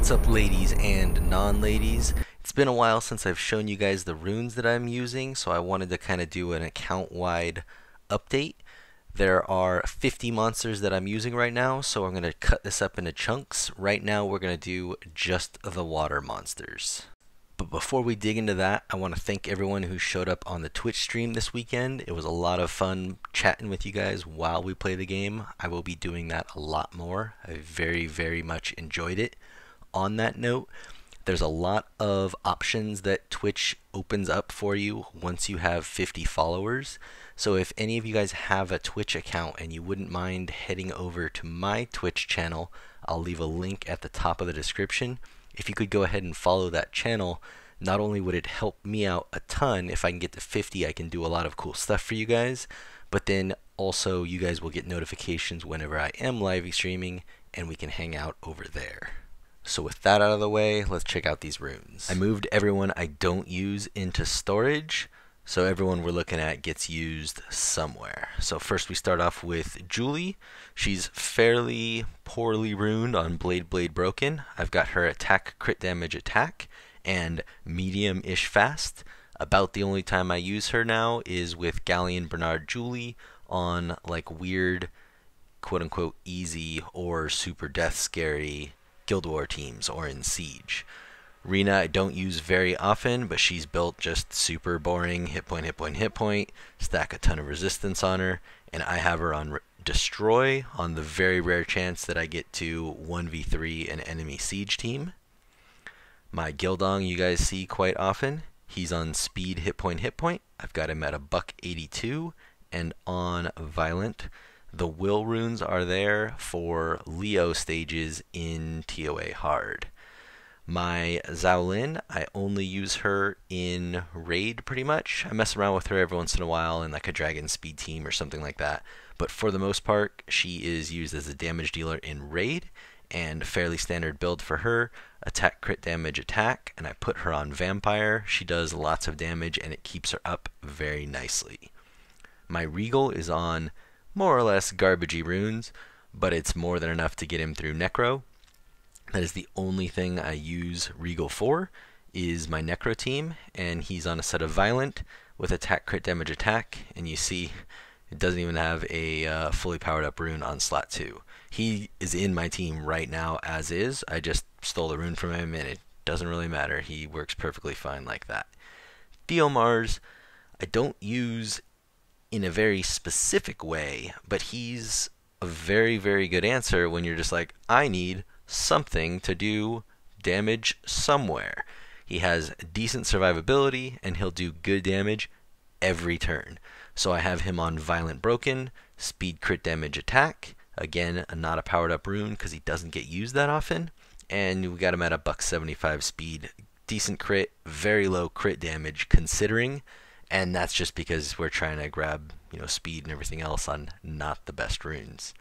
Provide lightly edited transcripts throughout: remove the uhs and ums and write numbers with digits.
What's up, ladies and non-ladies? It's been a while since I've shown you guys the runes that I'm using, so I wanted to kind of do an account-wide update. There are 50 monsters that I'm using right now, so I'm going to cut this up into chunks. Right now we're going to do just the water monsters. But before we dig into that, I want to thank everyone who showed up on the Twitch stream this weekend. It was a lot of fun chatting with you guys while we play the game. I will be doing that a lot more. I very much enjoyed it. On that note, there's a lot of options that Twitch opens up for you once you have 50 followers. So if any of you guys have a Twitch account and you wouldn't mind heading over to my Twitch channel, I'll leave a link at the top of the description. If you could go ahead and follow that channel, not only would it help me out a ton. If I can get to 50, I can do a lot of cool stuff for you guys, but then also you guys will get notifications whenever I am live streaming and we can hang out over there. So with that out of the way, let's check out these runes. I moved everyone I don't use into storage, so everyone we're looking at gets used somewhere. So first we start off with Julie. She's fairly poorly runed on Blade Broken. I've got her attack, crit damage, attack, and medium-ish fast. About the only time I use her now is with Galleon Bernard Julie on like weird, quote-unquote, easy or super death scary Guild War teams or in Siege. Rune I don't use very often, but she's built just super boring, hit point, stack a ton of resistance on her, and I have her on Destroy on the very rare chance that I get to 1v3 an enemy Siege team. My Gildong you guys see quite often. He's on Speed, hit point. I've got him at a $182 and on Violent. The Will runes are there for Leo stages in TOA Hard. My Xiaolin, I only use her in Raid pretty much. I mess around with her every once in a while in like a Dragon Speed team or something like that. But for the most part, she is used as a damage dealer in Raid, and fairly standard build for her. Attack, crit damage, attack, and I put her on Vampire. She does lots of damage and it keeps her up very nicely. My Regal is on more or less garbagey runes, but it's more than enough to get him through Necro. That is the only thing I use Regal for, is my Necro team, and he's on a set of Violent with attack, crit damage, attack, and you see it doesn't even have a fully powered up rune on slot 2. He is in my team right now as is. I just stole the rune from him and it doesn't really matter. He works perfectly fine like that. Theomars, I don't use in a very specific way, but he's a very good answer when you're just like, I need something to do damage somewhere. He has decent survivability and he'll do good damage every turn. So I have him on Violent Broken, Speed, crit damage, attack. Again, not a powered up rune because he doesn't get used that often. And we got him at a $175 speed. Decent crit, very low crit damage considering. And that's just because we're trying to grab, speed and everything else on not the best runes.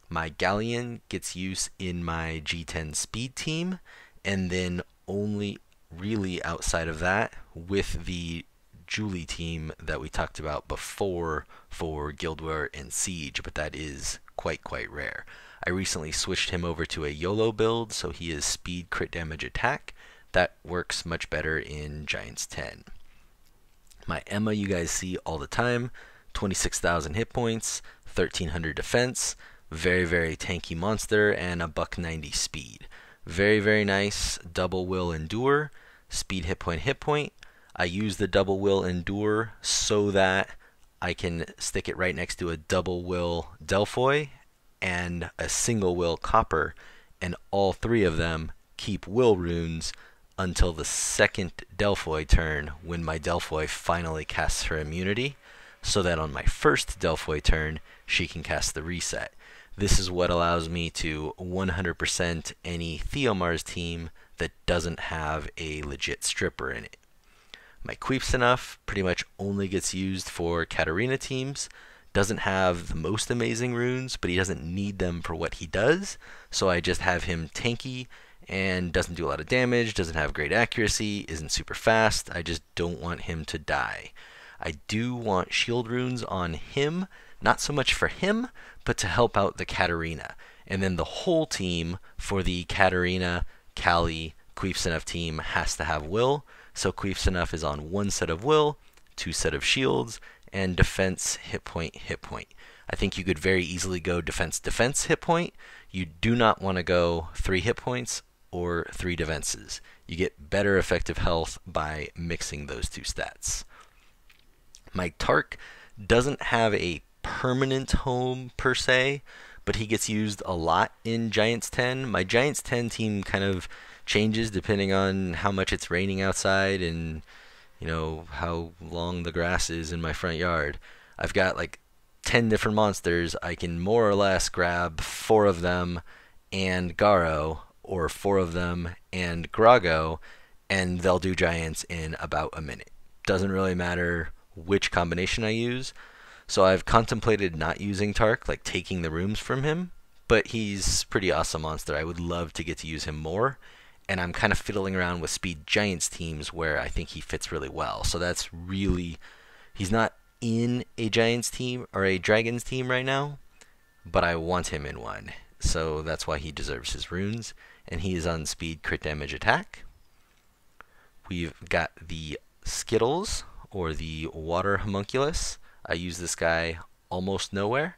My Galleon gets use in my G10 speed team, and then only really outside of that with the Julie team that we talked about before for Guild War and Siege, but that is quite rare. I recently switched him over to a YOLO build, so he is speed, crit damage, attack. That works much better in Giants 10. My Emma you guys see all the time, 26,000 hit points, 1,300 defense, very tanky monster, and a $190 speed. Very nice double will endure, speed, hit point. I use the double will endure so that I can stick it right next to a double will Delphoid and a single will Copper, and all three of them keep will runes until the second Delphoid turn when my Delphoid finally casts her immunity, so that on my first Delphoid turn she can cast the reset. This is what allows me to 100% any Theomars team that doesn't have a legit stripper in it. My Queepsenough pretty much only gets used for Katarina teams. Doesn't have the most amazing runes, but he doesn't need them for what he does, so I just have him tanky and doesn't do a lot of damage, doesn't have great accuracy, isn't super fast. I just don't want him to die. I do want shield runes on him, not so much for him, but to help out the Katarina. And then the whole team for the Katarina Kali Queefs team has to have will, so Queefs is on one set of will, two set of shields, and defense, hit point, hit point. I think you could very easily go defense, defense, hit point. You do not want to go 3 hit points or 3 defenses. You get better effective health by mixing those two stats. My Tark doesn't have a permanent home per se, but he gets used a lot in Giants 10. My Giants 10 team kind of changes depending on how much it's raining outside and how long the grass is in my front yard. I've got like 10 different monsters. I can more or less grab 4 of them and Garo, or 4 of them and Grago, and they'll do giants in about a minute. Doesn't really matter which combination I use. So I've contemplated not using Tark, like taking the rooms from him, but he's pretty awesome monster. I would love to get to use him more, and I'm kind of fiddling around with speed giants teams where I think he fits really well. So that's really, he's not in a giants team or a dragons team right now, but I want him in one. So that's why he deserves his runes, and he is on speed, crit damage, attack. We've got the Skittles, or the water homunculus. I use this guy almost nowhere.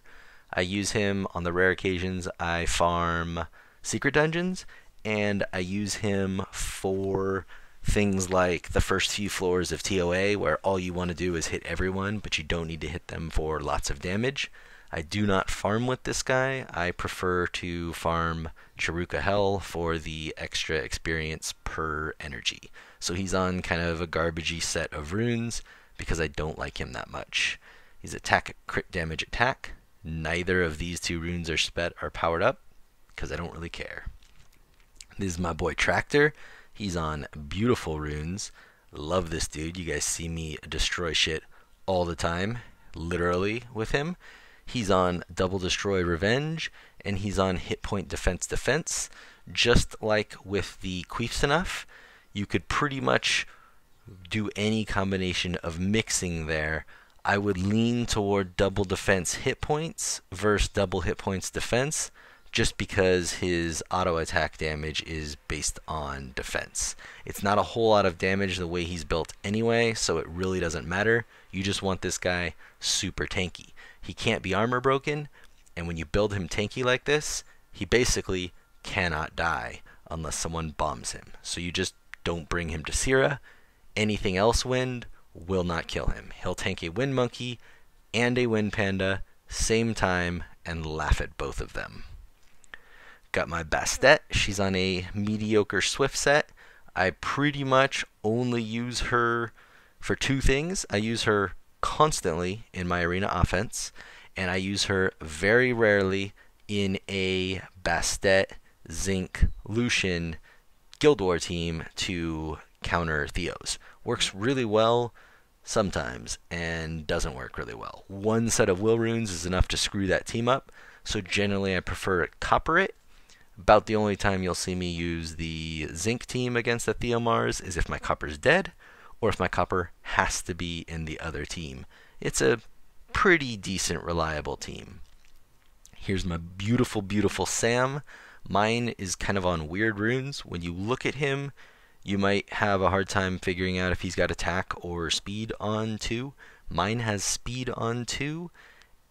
I use him on the rare occasions I farm secret dungeons, and I use him for things like the first few floors of TOA, where all you want to do is hit everyone, but you don't need to hit them for lots of damage. I do not farm with this guy. I prefer to farm Chiruka Hell for the extra experience per energy. So he's on kind of a garbagey set of runes because I don't like him that much. He's attack, crit damage, attack. Neither of these 2 runes are powered up because I don't really care. This is my boy Tractor. He's on beautiful runes. Love this dude. You guys see me destroy shit all the time, literally, with him. He's on double destroy revenge, and he's on hit point defense defense. Just like with the Queefs, you could pretty much do any combination of mixing there. I would lean toward double defense hit points versus double hit points defense, just because his auto attack damage is based on defense. It's not a whole lot of damage the way he's built anyway, so it really doesn't matter. You just want this guy super tanky. He can't be armor broken, and when you build him tanky like this, he basically cannot die unless someone bombs him. So you just don't bring him to Cera. Anything else wind will not kill him. He'll tank a wind monkey and a wind panda same time and laugh at both of them. Got my Bastet. She's on a mediocre Swift set. I pretty much only use her for 2 things. I use her constantly in my arena offense, and I use her very rarely in a Bastet, Zinc, Lucian Guild War team to counter Theos. Works really well sometimes and doesn't work really well. 1 set of will runes is enough to screw that team up, so generally I prefer to copper it. About the only time you'll see me use the Zinc team against the Theomars is if my copper's dead, or if my copper has to be in the other team. It's a pretty decent, reliable team. Here's my beautiful, beautiful Sam. Mine is kind of on weird runes. When you look at him, you might have a hard time figuring out if he's got attack or speed on 2. Mine has speed on 2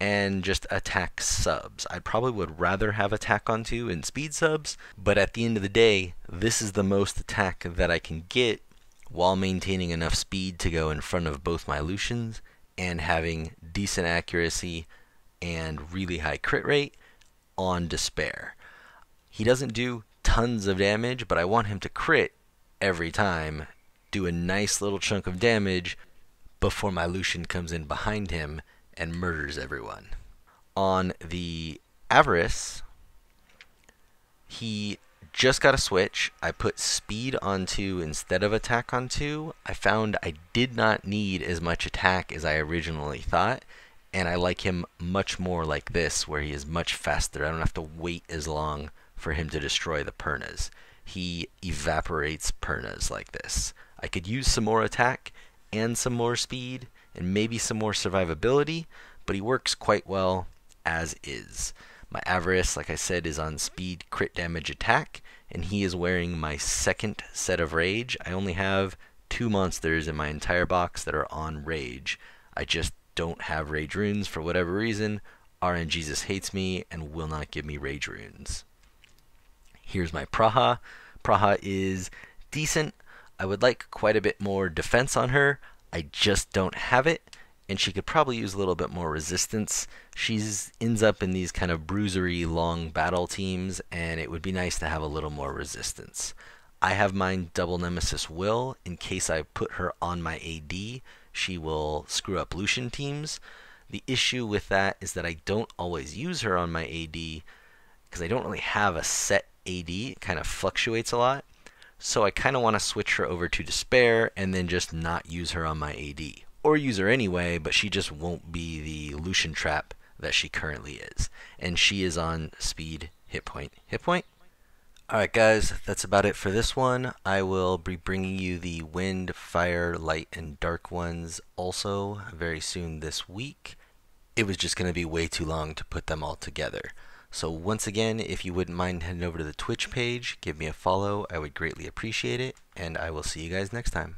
and just attack subs. I probably would rather have attack on 2 and speed subs, but at the end of the day, this is the most attack that I can get while maintaining enough speed to go in front of both my Lucians and having decent accuracy and really high crit rate on Despair. He doesn't do tons of damage, but I want him to crit every time, do a nice little chunk of damage before my Lucian comes in behind him and murders everyone. On the Avarice, he just got a switch. I put speed on 2 instead of attack on 2. I found I did not need as much attack as I originally thought, and I like him much more like this, where he is much faster. I don't have to wait as long for him to destroy the Pernas. He evaporates Pernas like this. I could use some more attack and some more speed and maybe some more survivability, but he works quite well as is. My Avarice, like I said, is on speed, crit damage, attack. and he is wearing my second set of Rage. I only have 2 monsters in my entire box that are on Rage. I just don't have Rage runes for whatever reason. RNGesus hates me and will not give me Rage runes. Here's my Praha. Praha is decent. I would like quite a bit more defense on her. I just don't have it, and she could probably use a little bit more resistance. She ends up in these kind of bruisery long battle teams, and it would be nice to have a little more resistance. I have mine double Nemesis Will. In case I put her on my AD, she will screw up Lucian teams. The issue with that is that I don't always use her on my AD because I don't really have a set AD. It kind of fluctuates a lot. So I kind of want to switch her over to Despair and then just not use her on my AD. Or use her anyway, but she just won't be the Lucian trap that she currently is. And she is on speed, hit point, hit point. Alright guys, that's about it for this one. I will be bringing you the wind, fire, light, and dark ones also very soon this week. It was just going to be way too long to put them all together. So once again, if you wouldn't mind heading over to the Twitch page, give me a follow. I would greatly appreciate it, and I will see you guys next time.